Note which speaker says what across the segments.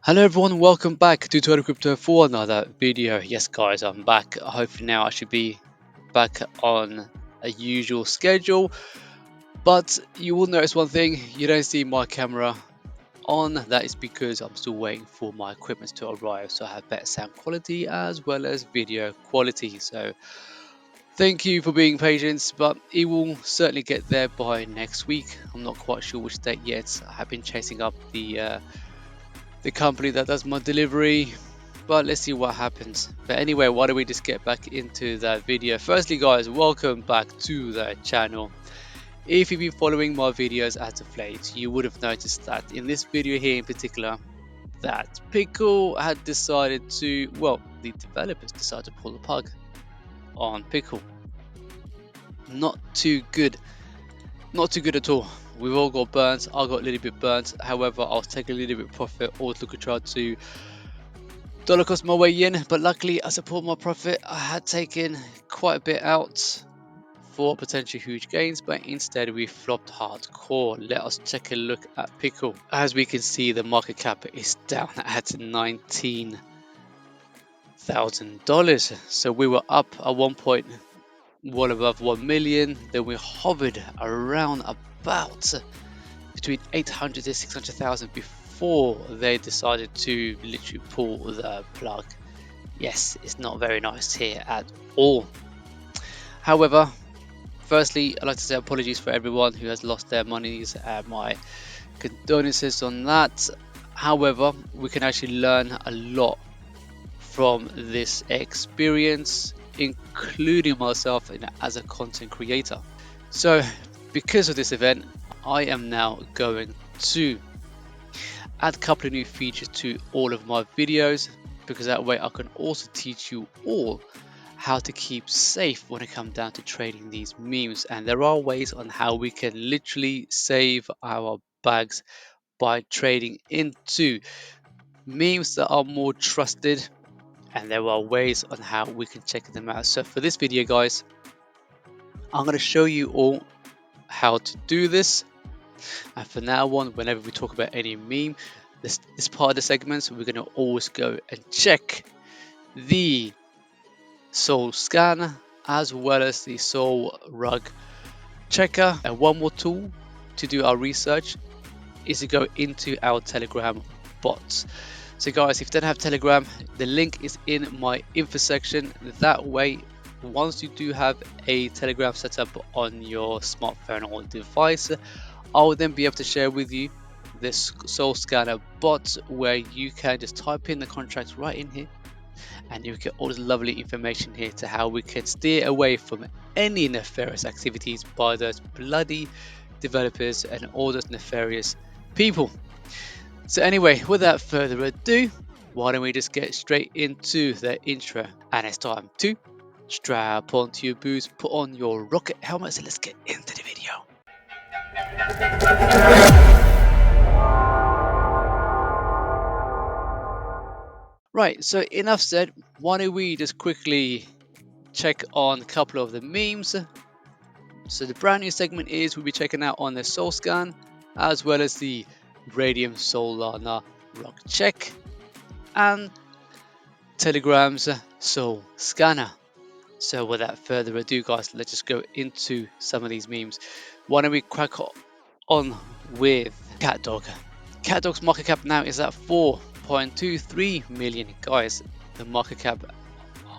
Speaker 1: Hello everyone, welcome back to Total Crypto for another video. Yes guys, I'm back. Hopefully now I should be back on a usual schedule. But you will notice one thing, you don't see my camera on. That is because I'm still waiting for my equipment to arrive, so I have better sound quality as well as video quality. So thank you for being patient, but it will certainly get there by next week. I'm not quite sure which date yet. I have been chasing up the company that does my delivery, but let's see what happens. But anyway, why don't we just get back into that video. Firstly guys, welcome back to the channel. If you've been following my videos as of late, you would have noticed that in this video here in particular, that Pickle had decided to, well, the developers decided to pull the plug on Pickle. Not too good at all. We've all got burnt. I got a little bit burnt. However, I was taking a little bit of profit. Always look to try to dollar cost my way in, but luckily I support my profit. I had taken quite a bit out for potential huge gains, but instead we flopped hardcore. Let us take a look at Pickle. As we can see, the market cap is down at $19,000. So we were up at one point well above 1 million, then we hovered around about between 800 to 600,000 before they decided to literally pull the plug. Yes, it's not very nice here at all. However, firstly, I'd like to say apologies for everyone who has lost their monies. My condolences on that. However, we can actually learn a lot from this experience, including myself as a content creator. So, because of this event, I am now going to add a couple of new features to all of my videos, because that way I can also teach you all how to keep safe when it comes down to trading these memes. And there are ways on how we can literally save our bags by trading into memes that are more trusted, and there are ways on how we can check them out. So for this video guys, I'm going to show you all how to do this. And from now on, whenever we talk about any meme, this part of the segments, we're going to always go and check the Sol scan as well as the Sol rug checker. And one more tool to do our research is to go into our Telegram bots. So guys, if you don't have Telegram, the link is in my info section. That way, once you do have a Telegram setup on your smartphone or device, I will then be able to share with you this Sol Scanner bot, where you can just type in the contracts right in here, and you get all this lovely information here to how we can steer away from any nefarious activities by those bloody developers and all those nefarious people. So anyway, without further ado, why don't we just get straight into the intro, and it's time to strap onto your boots, put on your rocket helmets, and let's get into the video. Right, so enough said, why don't we just quickly check on a couple of the memes. So the brand new segment is we'll be checking out on the Sol Scan as well as the Radium Solana Rock Check and Telegram's Sol Scanner. So without further ado guys, let's just go into some of these memes. Why don't we crack on with CATDOG. CATDOG's market cap now is at 4.23 million. Guys, the market cap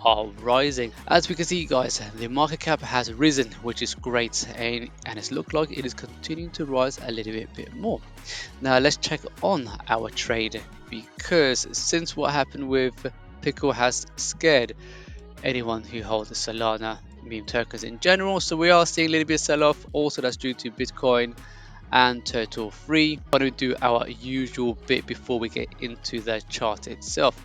Speaker 1: are rising. As we can see guys, the market cap has risen, which is great, and it's looked like it is continuing to rise a little bit more. Now let's check on our trade, because since what happened with Pickle has scared anyone who holds the Solana meme tokens in general, so we are seeing a little bit of sell-off. Also that's due to Bitcoin and Total Free. Why don't we do our usual bit before we get into the chart itself.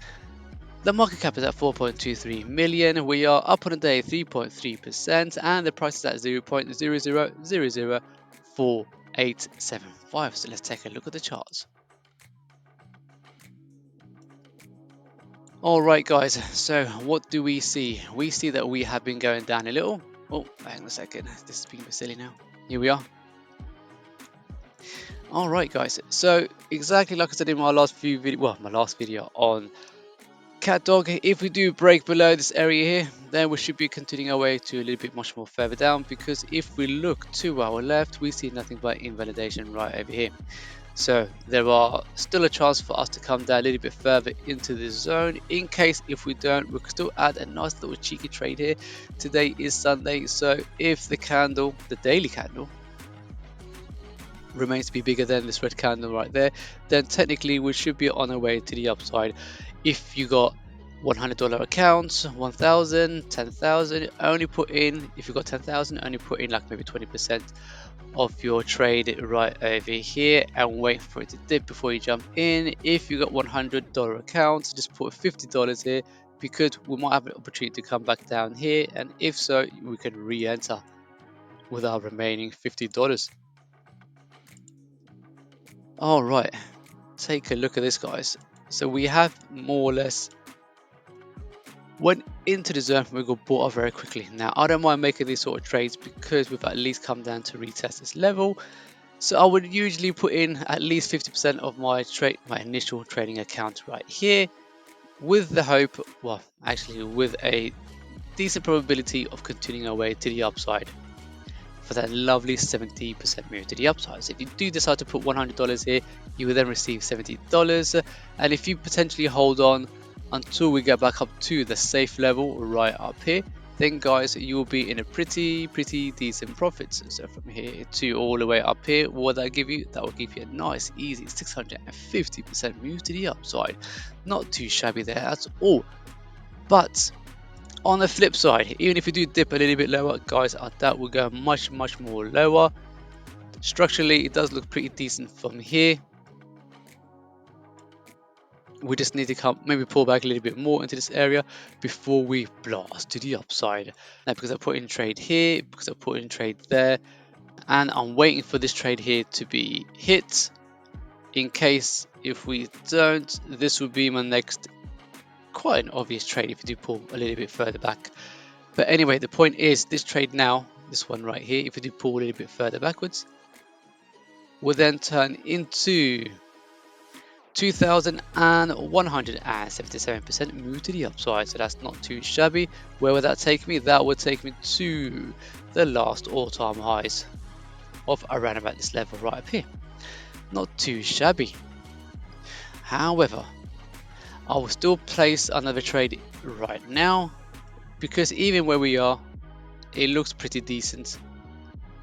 Speaker 1: The market cap is at 4.23 million. We are up on the day 3.3%, and the price is at 0.00004875. So let's take a look at the charts. Alright guys, so what do we see? We see that we have been going down a little. Oh, hang on a second, this is being a bit silly now. Here we are. Alright guys, so exactly like I said in my last my last video on CATDOG, if we do break below this area here, then we should be continuing our way to a little bit much more further down, because if we look to our left, we see nothing but invalidation right over here. So there are still a chance for us to come down a little bit further into this zone. In case if we don't, we can still add a nice little cheeky trade here. Today is Sunday, so if the candle, the daily candle, remains to be bigger than this red candle right there, then technically we should be on our way to the upside. If you got $100 accounts, 1,000, 10,000, only put in, if you got 10,000, only put in like maybe 20% of your trade right over here and wait for it to dip before you jump in. If you got $100 accounts, just put $50 here, because we might have an opportunity to come back down here, and if so, we can re-enter with our remaining $50. All right, take a look at this, guys. So we have more or less went into the zone, we got bought up very quickly. Now I don't mind making these sort of trades because we've at least come down to retest this level. So I would usually put in at least 50% of my initial trading account right here, with the hope, well, actually with a decent probability of continuing our way to the upside for that lovely 70% move to the upside. So if you do decide to put $100 here, you will then receive $70. And if you potentially hold on until we get back up to the safe level right up here, then guys, you will be in a pretty decent profit. So from here to all the way up here, what that give you? That will give you a nice easy 650% move to the upside. Not too shabby there at all. But on the flip side, even if you do dip a little bit lower, guys, that will go much more lower. Structurally, it does look pretty decent from here. We just need to come, maybe pull back a little bit more into this area before we blast to the upside. Now, because I put in trade here, because I put in trade there, and I'm waiting for this trade here to be hit. In case if we don't, this will be my next quite an obvious trade if you do pull a little bit further back. But anyway, the point is this trade now, this one right here, if you do pull a little bit further backwards, will then turn into 2,177% move to the upside. So that's not too shabby. Where would that take me? That would take me to the last all-time highs of around about this level right up here. Not too shabby. However, I will still place another trade right now, because even where we are, it looks pretty decent,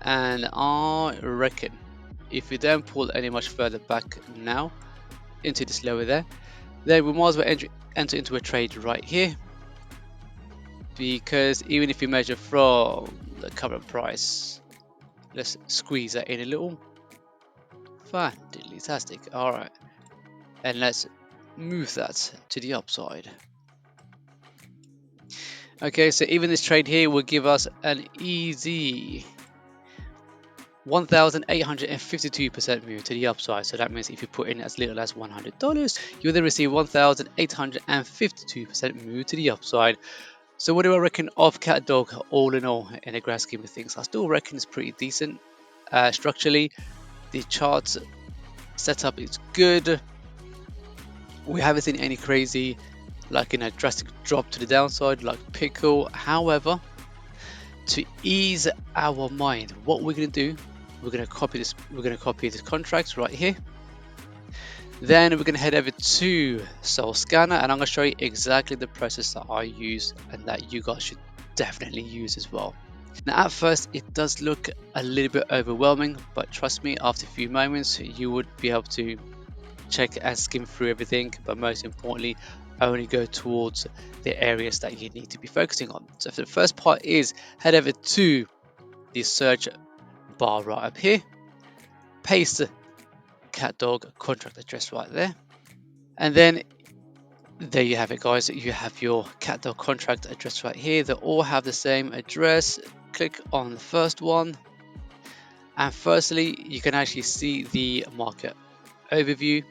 Speaker 1: and I reckon if we don't pull any much further back now into this lower there, then we might as well enter into a trade right here, because even if you measure from the current price, let's squeeze that in a little. Fantastic. All right, and let's move that to the upside. Okay, so even this trade here will give us an easy 1,852% move to the upside. So that means if you put in as little as $100, you'll then receive 1,852% move to the upside. So what do I reckon of CATDOG all in all in the grand scheme of things? I still reckon it's pretty decent. Structurally, the chart setup is good. We haven't seen any crazy, like in a drastic drop to the downside like Pickle. However, to ease our mind, what we're going to do, we're going to copy this contract right here. Then we're going to head over to Solana, and I'm going to show you exactly the process that I use and that you guys should definitely use as well. Now at first it does look a little bit overwhelming, but trust me, after a few moments you would be able to check and skim through everything, but most importantly only go towards the areas that you need to be focusing on. So for the first part is head over to the search bar right up here, paste CATDOG contract address right there, and then there you have it, guys. You have your CATDOG contract address right here. They all have the same address. Click on the first one, and firstly you can actually see the market overview.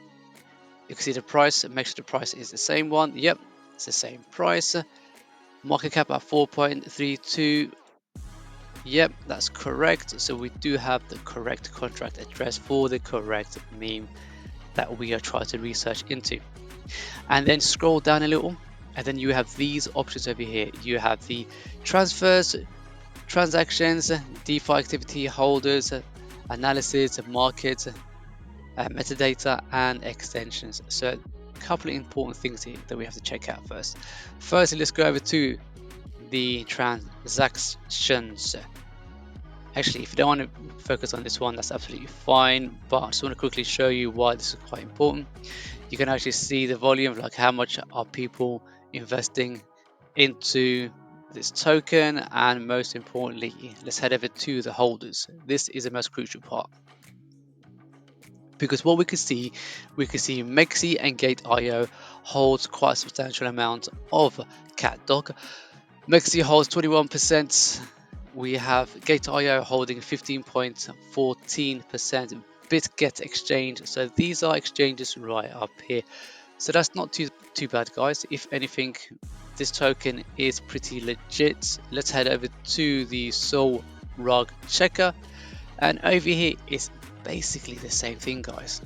Speaker 1: You can see the price. Make sure the price is the same one. Yep, it's the same price. Market cap at 4.32. Yep, that's correct. So we do have the correct contract address for the correct meme that we are trying to research into. And then scroll down a little, and then you have these options over here. You have the transfers, transactions, DeFi activity, holders, analysis, markets, metadata, and extensions. So a couple of important things here that we have to check out first. Firstly, let's go over to the transactions. Actually, if you don't want to focus on this one, that's absolutely fine, but I just want to quickly show you why this is quite important. You can actually see the volume, like how much are people investing into this token, and most importantly, let's head over to the holders. This is the most crucial part, because what we could see Mexi and Gate.io holds quite a substantial amount of CATDOG. Mexi holds 21%. We have Gate.io holding 15.14%. BitGet exchange. So these are exchanges right up here. So that's not too bad, guys. If anything, this token is pretty legit. Let's head over to the Sol Rug checker, and over here it's basically the same thing, guys.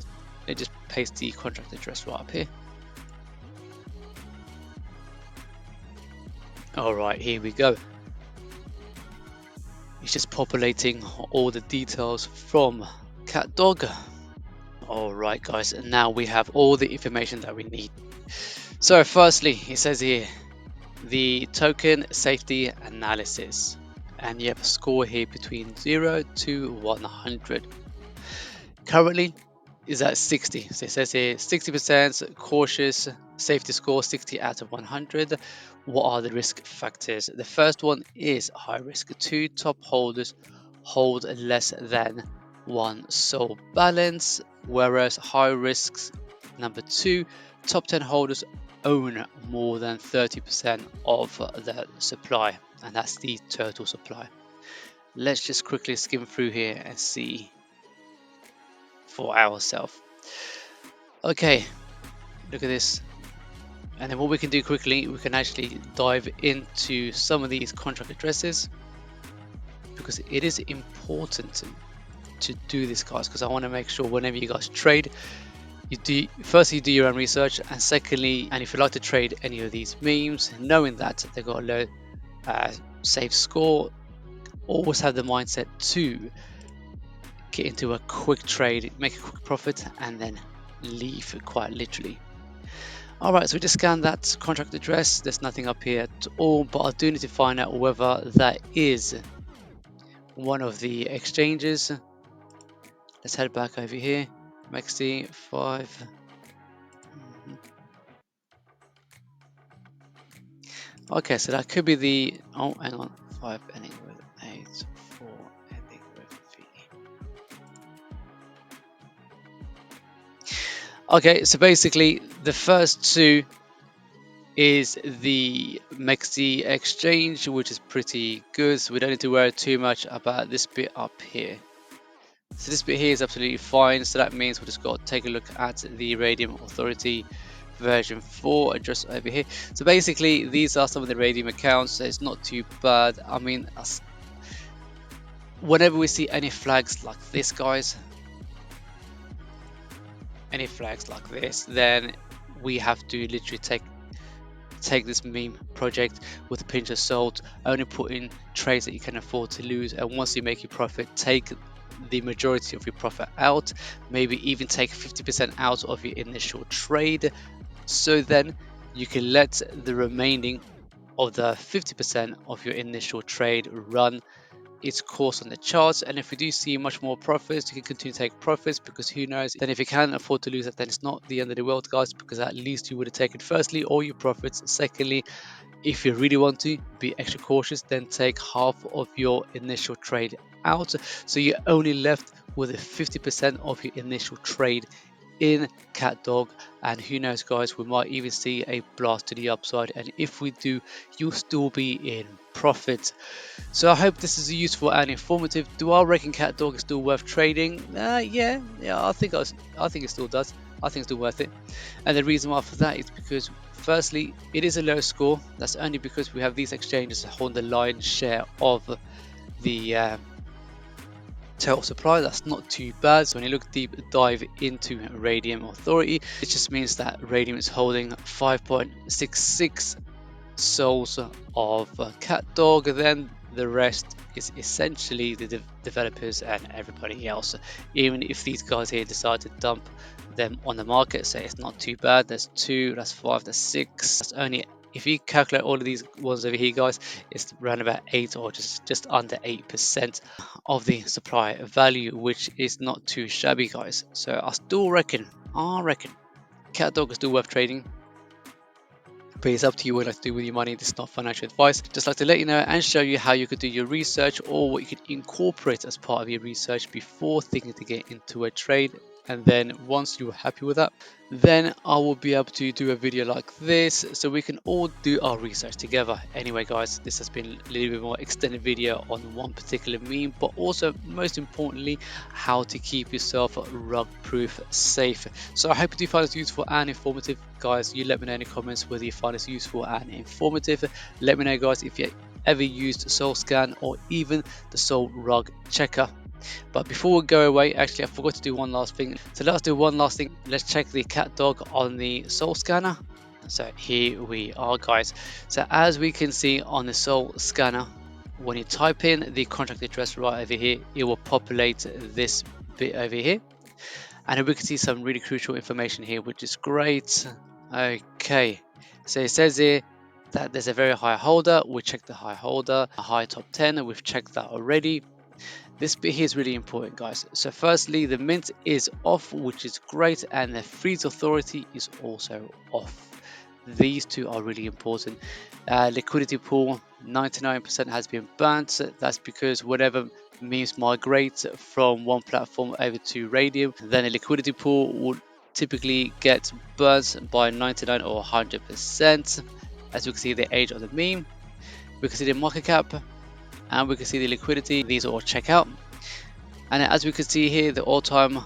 Speaker 1: They just paste the contract address right up here. Alright, here we go. It's just populating all the details from CatDog. Alright guys, and now we have all the information that we need. So firstly, it says here, the token safety analysis. And you have a score here between 0 to 100. Currently is at 60. So it says here 60% cautious, safety score 60 out of 100. What are the risk factors? The first one is high risk. 2 top holders hold less than 1 SOL balance, whereas high risks number 2, top 10 holders own more than 30% of the supply, and that's the total supply. Let's just quickly skim through here and see for ourselves. Okay, look at this. And then what we can do quickly, we can actually dive into some of these contract addresses, because it is important to do this, guys, because I want to make sure whenever you guys trade, you do your own research, and secondly, and if you like to trade any of these memes, knowing that they've got a low safe score, always have the mindset to get into a quick trade, make a quick profit, and then leave, quite literally. Alright, so we just scanned that contract address. There's nothing up here at all, but I do need to find out whether that is one of the exchanges. Let's head back over here. Mexi 5. Okay, so that could be the, oh, hang on, 5 ending with 8, 4 ending with V. Okay, so basically the first two is the Mexi exchange, which is pretty good, so we don't need to worry too much about this bit up here. So this bit here is absolutely fine, so that means we'll just got to take a look at the Radium Authority version 4 address over here. So basically these are some of the Radium accounts, so it's not too bad. I mean, whenever we see any flags like this, guys, any flags like this, then we have to literally take this meme project with a pinch of salt, only put in trades that you can afford to lose, and once you make your profit, take the majority of your profit out, maybe even take 50% out of your initial trade, so then you can let the remaining of the 50% of your initial trade run its course on the charts. And if we do see much more profits, you can continue to take profits, because who knows, then if you can afford to lose it, then it's not the end of the world, guys, because at least you would have taken firstly all your profits. Secondly, if you really want to be extra cautious, then take half of your initial trade out, so you're only left with a 50% of your initial trade in CatDog. And who knows, guys, we might even see a blast to the upside, and if we do, you'll still be in profit. So I hope this is useful and informative. Do I reckon CatDog is still worth trading? Yeah, I think it still does. I think it's still worth it, and the reason why for that is because firstly, it is a low score. That's only because we have these exchanges that hold the lion's share of the total supply. That's not too bad. So when you look deep dive into Radium Authority, it just means that Radium is holding 5.66 souls of CATDOG. Then the rest is essentially the developers and everybody else. Even if these guys here decide to dump them on the market, so it's not too bad. There's 2, that's 5, that's 6. That's only, if you calculate all of these ones over here, guys, it's around about 8 or just under 8% of the supply value, which is not too shabby, guys. So I reckon CATDOG is still worth trading. But it's up to you what you like to do with your money. This is not financial advice. Just like to let you know and show you how you could do your research or what you could incorporate as part of your research before thinking to get into a trade. And then once you're happy with that, then I will be able to do a video like this so we can all do our research together. Anyway, guys, this has been a little bit more extended video on one particular meme, but also most importantly, how to keep yourself rug proof safe. So I hope you do find this useful and informative, guys. You let me know in the comments whether you find this useful and informative. Let me know, guys, if you ever used SolScan or even the Sol Rug Checker. But before we go away, actually I forgot to do one last thing. So let's do one last thing. Let's check the CATDOG on the Sol Scanner. So here we are, guys. So as we can see on the Sol Scanner, when you type in the contract address right over here, it will populate this bit over here. And we can see some really crucial information here, which is great. Okay, so it says here that there's a very high holder. We checked the high holder, a high top 10, we've checked that already. This bit here is really important, guys. So firstly, the mint is off, which is great, and the freeze authority is also off. These two are really important. Liquidity pool, 99% has been burnt. That's because whenever memes migrate from one platform over to Radium, then a liquidity pool would typically get burnt by 99 or 100%. As you can see, the age of the meme, we can see the market cap, and we can see the liquidity. These are all check out. And as we can see here, the all-time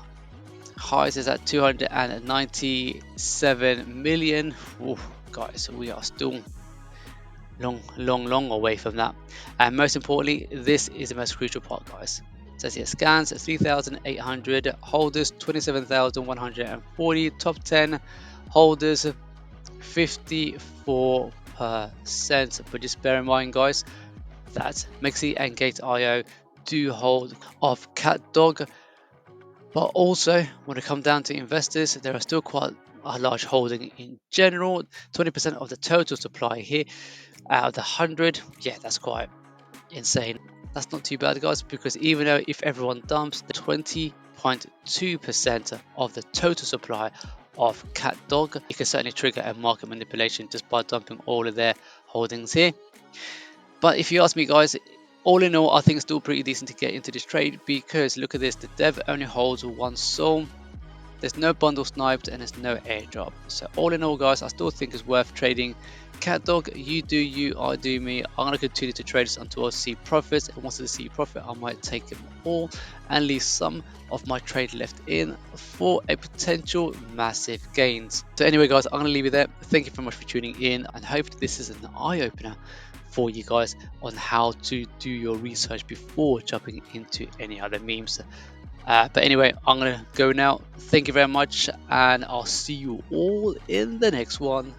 Speaker 1: highs is at 297 million. Ooh, guys, we are still long away from that. And most importantly, this is the most crucial part, guys. It says here scans 3,800 holders, 27,140 top 10 holders, 54%. But just bear in mind, guys, that Mexi and Gate.io do hold of CATDOG, but also when it comes down to investors, there are still quite a large holding in general. 20% of the total supply here out of the 100. Yeah, that's quite insane. That's not too bad, guys, because even though if everyone dumps, the 20.2% of the total supply of CATDOG, it can certainly trigger a market manipulation just by dumping all of their holdings here. But if you ask me, guys, all in all, I think it's still pretty decent to get into this trade, because look at this, the dev only holds 1 soul, there's no bundle sniped, and there's no airdrop. So all in all, guys, I still think it's worth trading CATDOG. You do you, I do me. I'm going to continue to trade this until I see profits, and once I see profit, I might take them all and leave some of my trade left in for a potential massive gains. So anyway, guys, I'm going to leave it there. Thank you very much for tuning in, and hope this is an eye-opener for you guys on how to do your research before jumping into any other memes. But anyway, I'm gonna go now. Thank you very much, and I'll see you all in the next one.